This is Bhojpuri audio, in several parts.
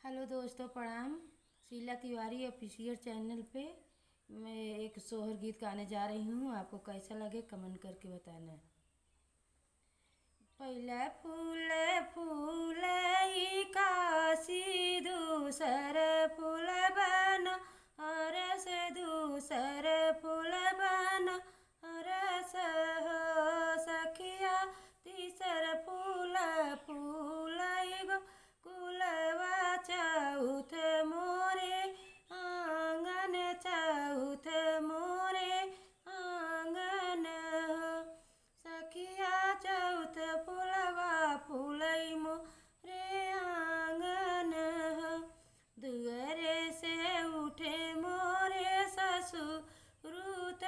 हेलो दोस्तों, प्रणाम। शीला तिवारी ऑफिशियल चैनल पे मैं एक सोहर गीत गाने जा रही हूँ। आपको कैसा लगे कमेंट करके बताना। पहला फूल फूलई काशी, दूसर फूल बन और से दूसर फूल बन और हो सखिया, तीसर फूल फूलई गो कुलवा चौथ मोरे आंगन, चौथ मोरे आंगन हो सखिया, चौथ फूलवा फूलई मोरे आंगन हो। दुअरे से उठे मोरे ससुरुत,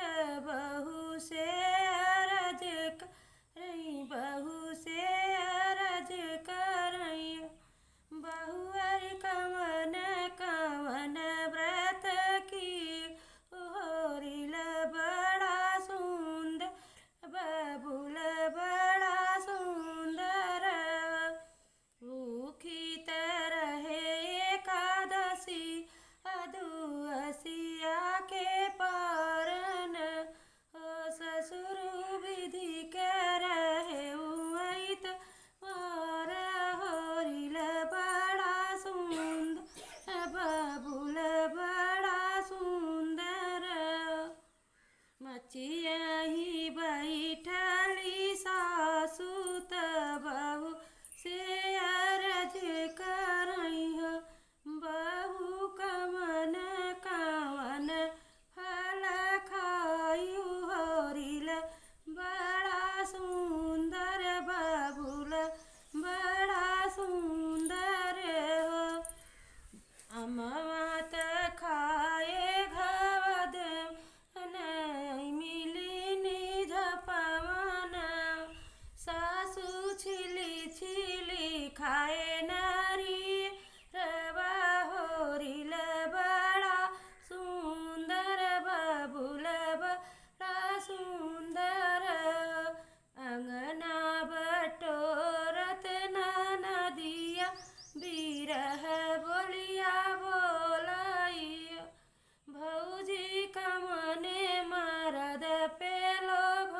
बहू से अरज करई, बहू से अरज करई। बहुअर कवन कवन व्रत की होरिल, बड़ा सुंदर बबुल बड़ा सुंदर। भूखी तरहे एकादशी अदुअसिया के पारन हो, ससुर विधि के रहे उइत वार। होरिल बड़ा सुंदर बबुल बड़ा सुंदर। मचिया ही बैठली सासु, बहू से अरज करई हो। बहू कवन कवन फल खाई, होरिल बड़ा सुंदर बबुल बड़ा सुंदर हो। अमवात खाए घवद नहीं मिली निज पवन, सासु छिली छिली खाए नारी रवा। होरिल बड़ा सुंदर बबुल बड़ा सुंदर। अंगना बटोरत नदिया, बिरह बोलिया बोलाई। भौजी कमने मरद पे लोभ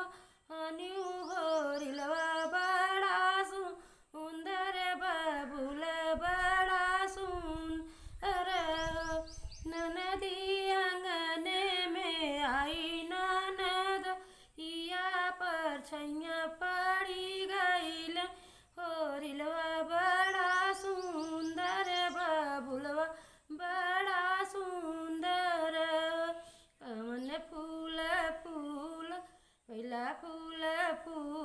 हन्यू, होरिलवा बड़ा सुंदर बबुल बड़ा सुंदर। ननदी आंगने में आई, ननद इया पर छैया पड़ी गईल। होरिलवा बड़ा सुंदर बबुलवा बड़ा सुंदर। कवन फूल फूल, पहला फूल फूल